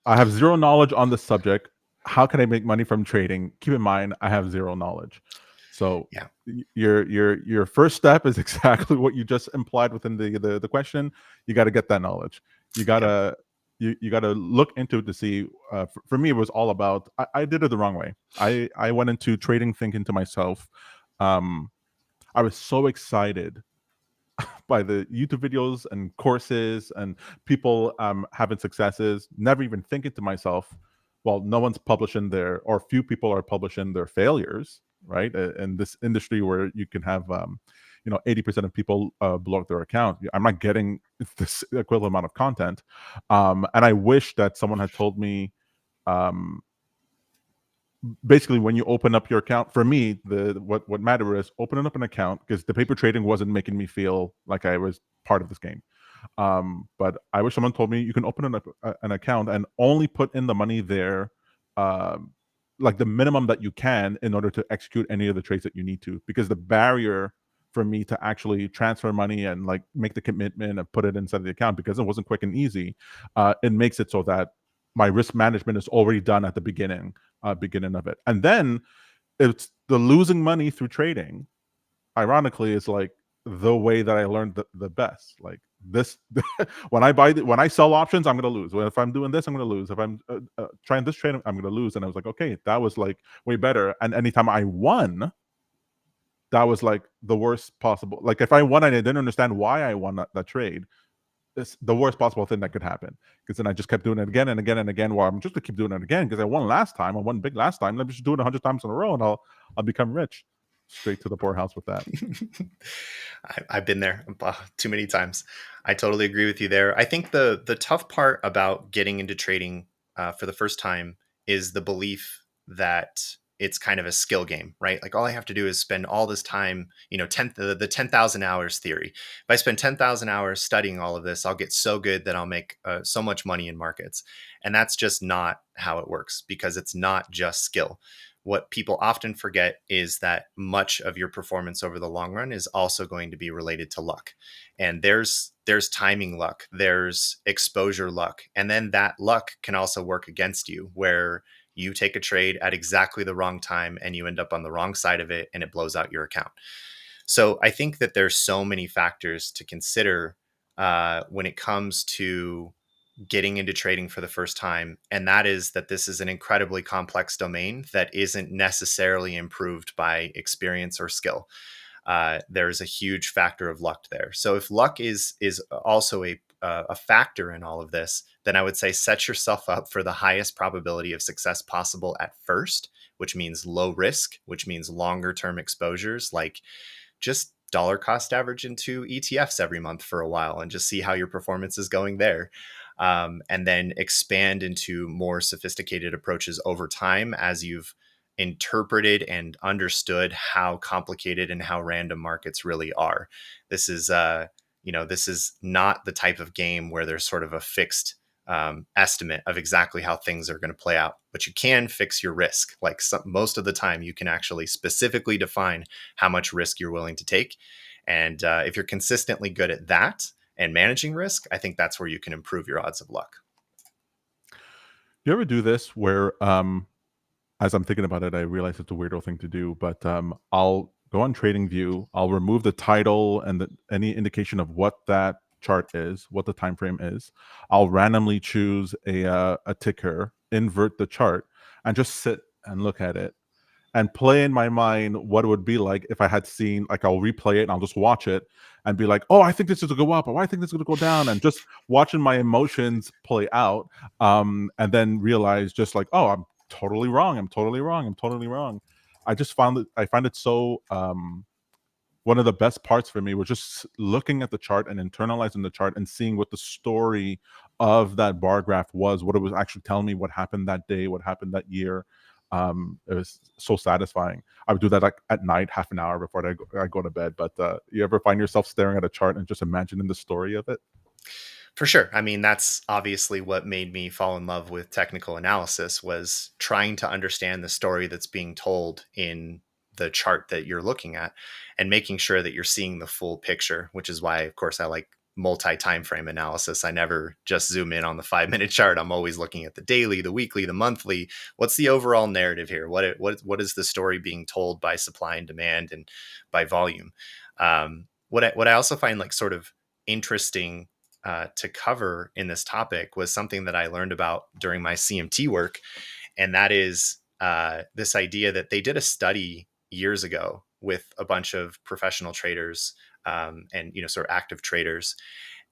I have zero knowledge on the subject. How can I make money from trading? Keep in mind, I have zero knowledge. So Yeah. your first step is exactly what you just implied within the question. You got to get that knowledge. You Yep. gotta you got to look into it to see. For me, it was all about. I did it the wrong way. I went into trading thinking to myself, um, I was so excited by the YouTube videos and courses and people having successes, never even thinking to myself, well, no one's publishing their, or few people are publishing their failures, right? In this industry where you can have, 80% of people blow up their account. I'm not getting this equivalent amount of content. And I wish that someone had told me, um, basically when you open up your account, for me the what mattered is opening up an account because the paper trading wasn't making me feel like I was part of this game. But I wish someone told me you can open an account and only put in the money there, um, like the minimum that you can in order to execute any of the trades that you need to, because the barrier for me to actually transfer money and like make the commitment and put it inside the account, because it wasn't quick and easy, it makes it so that my risk management is already done at the beginning of it. And then it's the losing money through trading, ironically, is like the way that I learned the best. Like this, when I sell options, I'm going to lose. If I'm doing this, I'm going to lose. If I'm trying this trade, I'm going to lose. And I was like, okay, that was like way better. And anytime I won, that was like the worst possible. Like if I won and I didn't understand why I won that trade, it's the worst possible thing that could happen. Because then I just kept doing it again and again and again. Well, I'm just gonna keep doing it again because I won last time. I won big last time. Let me just do it 100 times in a row, and I'll become rich. Straight to the poorhouse with that. I've been there too many times. I totally agree with you there. I think the tough part about getting into trading for the first time is the belief that it's kind of a skill game, right? Like all I have to do is spend all this time, the 10,000 hours theory. If I spend 10,000 hours studying all of this, I'll get so good that I'll make so much money in markets. And that's just not how it works, because it's not just skill. What people often forget is that much of your performance over the long run is also going to be related to luck. And there's timing luck, there's exposure luck, and then that luck can also work against you, where you take a trade at exactly the wrong time and you end up on the wrong side of it and it blows out your account. So I think that there's so many factors to consider when it comes to getting into trading for the first time. And that is that this is an incredibly complex domain that isn't necessarily improved by experience or skill. There's a huge factor of luck there. So if luck is also a factor in all of this, then I would say set yourself up for the highest probability of success possible at first, which means low risk, which means longer term exposures, like just dollar cost average into ETFs every month for a while and just see how your performance is going there. And then expand into more sophisticated approaches over time as you've interpreted and understood how complicated and how random markets really are. This is, this is not the type of game where there's sort of a fixed estimate of exactly how things are going to play out, but you can fix your risk. Like most of the time, you can actually specifically define how much risk you're willing to take. And if you're consistently good at that and managing risk, I think that's where you can improve your odds of luck. You ever do this where, as I'm thinking about it, I realize it's a weirdo thing to do, but I'll go on TradingView, I'll remove the title and any indication of what that chart is, what the time frame is. I'll randomly choose a ticker, invert the chart, and just sit and look at it and play in my mind what it would be like if I had seen, like, I'll replay it and I'll just watch it and be like, oh, I think this is going to go up, or I think this is going to go down, and just watching my emotions play out, and then realize just like, oh, I'm totally wrong. I'm totally wrong. I'm totally wrong. I find it so, one of the best parts for me was just looking at the chart and internalizing the chart and seeing what the story of that bar graph was, what it was actually telling me, what happened that day, what happened that year. It was so satisfying. I would do that like at night, half an hour before I go to bed. But you ever find yourself staring at a chart and just imagining the story of it? For sure. I mean, that's obviously what made me fall in love with technical analysis, was trying to understand the story that's being told in the chart that you're looking at and making sure that you're seeing the full picture, which is why, of course, I like multi-time frame analysis. I never just zoom in on the 5-minute chart. I'm always looking at the daily, the weekly, the monthly. What's the overall narrative here? What is the story being told by supply and demand and by volume? What I also find like sort of interesting to cover in this topic was something that I learned about during my CMT work, and that is this idea that they did a study years ago with a bunch of professional traders, and sort of active traders,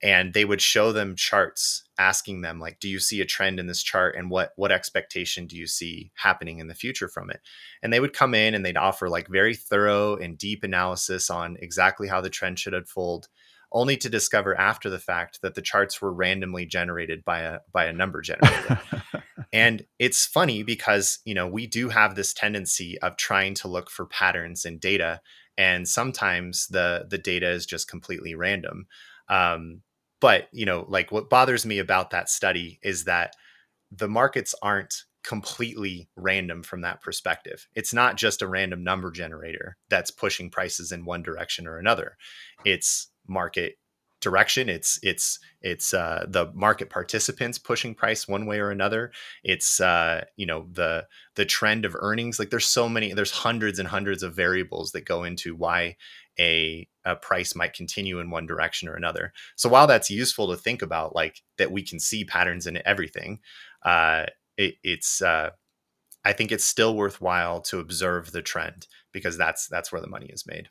and they would show them charts asking them like, do you see a trend in this chart, and what expectation do you see happening in the future from it? And they would come in and they'd offer like very thorough and deep analysis on exactly how the trend should unfold, only to discover after the fact that the charts were randomly generated by a number generator. And it's funny because, we do have this tendency of trying to look for patterns in data. And sometimes the data is just completely random. But, like what bothers me about that study is that the markets aren't completely random from that perspective. It's not just a random number generator that's pushing prices in one direction or another. It's market direction. It's the market participants pushing price one way or another. It's the trend of earnings. Like there's hundreds and hundreds of variables that go into why a price might continue in one direction or another. So while that's useful to think about, like that we can see patterns in everything, uh, it's I think it's still worthwhile to observe the trend, because that's where the money is made.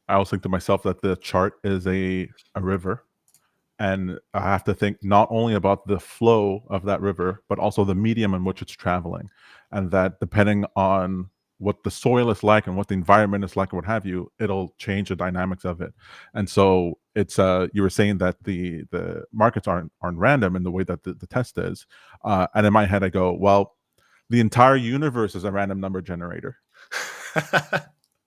I always think to myself that the chart is a river, and I have to think not only about the flow of that river, but also the medium in which it's traveling, and that depending on what the soil is like and what the environment is like, or what have you, it'll change the dynamics of it. And so it's you were saying that the markets aren't random in the way that the test is, and in my head I go, well, the entire universe is a random number generator.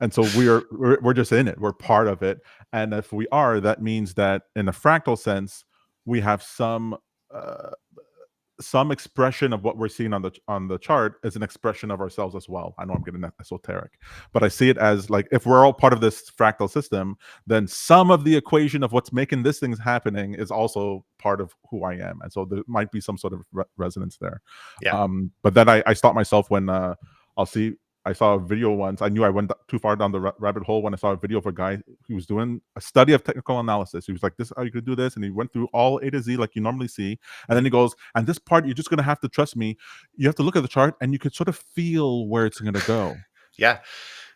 And so we're just in it. We're part of it. And if we are, that means that in a fractal sense, we have uh, some expression of what we're seeing on the chart is an expression of ourselves as well. I know I'm getting esoteric, but I see it as like, if we're all part of this fractal system, then some of the equation of what's making this thing's happening is also part of who I am. And so there might be some sort of resonance there. Yeah. But then I stop myself when I'll see. I saw a video once. I knew I went too far down the rabbit hole when I saw a video of a guy who was doing a study of technical analysis. He was like, "This is how you could do this," and he went through all A to Z like you normally see. And then he goes, "And this part, you're just gonna have to trust me. You have to look at the chart, and you could sort of feel where it's gonna go." Yeah.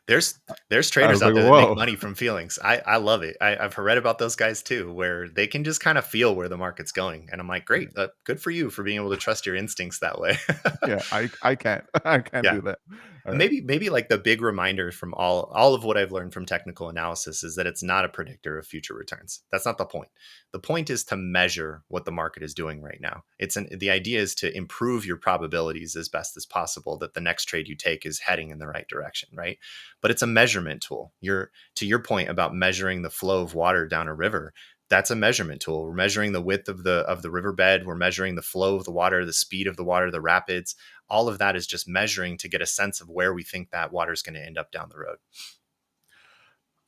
There's I traders was out like, there that make "Whoa!" money from feelings. I love it. I've read about those guys too, where they can just kind of feel where the market's going. And I'm like, great, good for you for being able to trust your instincts that way. Yeah, I can't I can't Yeah. do that. All right. Maybe like the big reminder from all of what I've learned from technical analysis is that it's not a predictor of future returns. That's not the point. The point is to measure what the market is doing right now. The idea is to improve your probabilities as best as possible that the next trade you take is heading in the right direction, right? But it's a measurement tool. To your point about measuring the flow of water down a river, that's a measurement tool. We're measuring the width of the riverbed. We're measuring the flow of the water, the speed of the water, the rapids. All of that is just measuring to get a sense of where we think that water is going to end up down the road.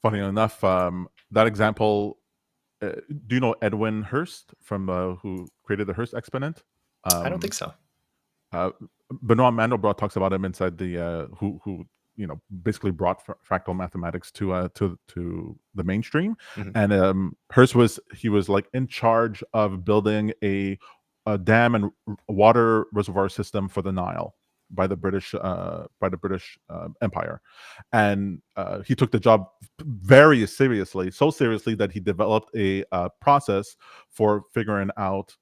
Funny enough, that example. Do you know Edwin Hurst from who created the Hurst Exponent? I don't Um, think so. uh, Benoit Mandelbrot talks about him inside the who basically brought fractal mathematics to the mainstream. Mhm. And he was like in charge of building a dam and water reservoir system for the Nile by the British Empire. And he took the job very seriously, so seriously that he developed a process for figuring out,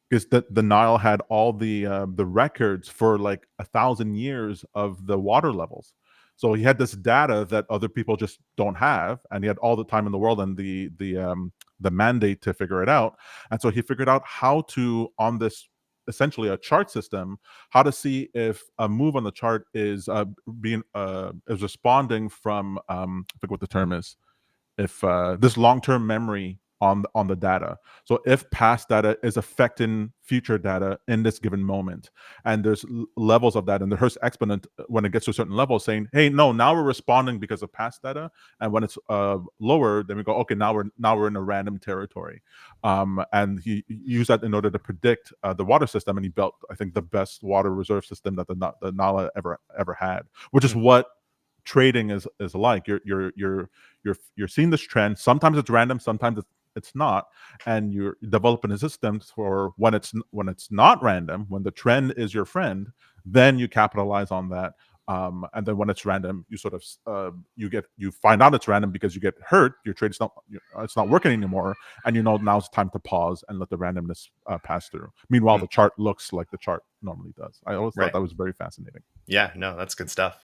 because the Nile had all the records for like 1,000 years of the water levels. So he had this data that other people just don't have, and he had all the time in the world and the mandate to figure it out. And so he figured out how to, on this essentially a chart system, how to see if a move on the chart is responding from I forget what the term is, if this long-term memory on the data. So if past data is affecting future data in this given moment, and there's levels of that, and the Hurst exponent, when it gets to a certain level, saying, "Hey, no, now we're responding because of past data," and when it's lower, then we go, "Okay, now we're in a random territory." And he used that in order to predict the water system, and he built, I think, the best water reserve system that the Nala ever had, which is what trading is like. You're seeing this trend. Sometimes it's random, sometimes it's not, and you're developing a system for when it's not random, when the trend is your friend, then you capitalize on that. And then when it's random, you sort of you find out it's random because you get hurt. Your trade's not it's not working anymore, and you know now it's time to pause and let the randomness pass through. Meanwhile, the chart looks like the chart normally does. I always thought Right. that was very fascinating. Yeah, no, that's good stuff.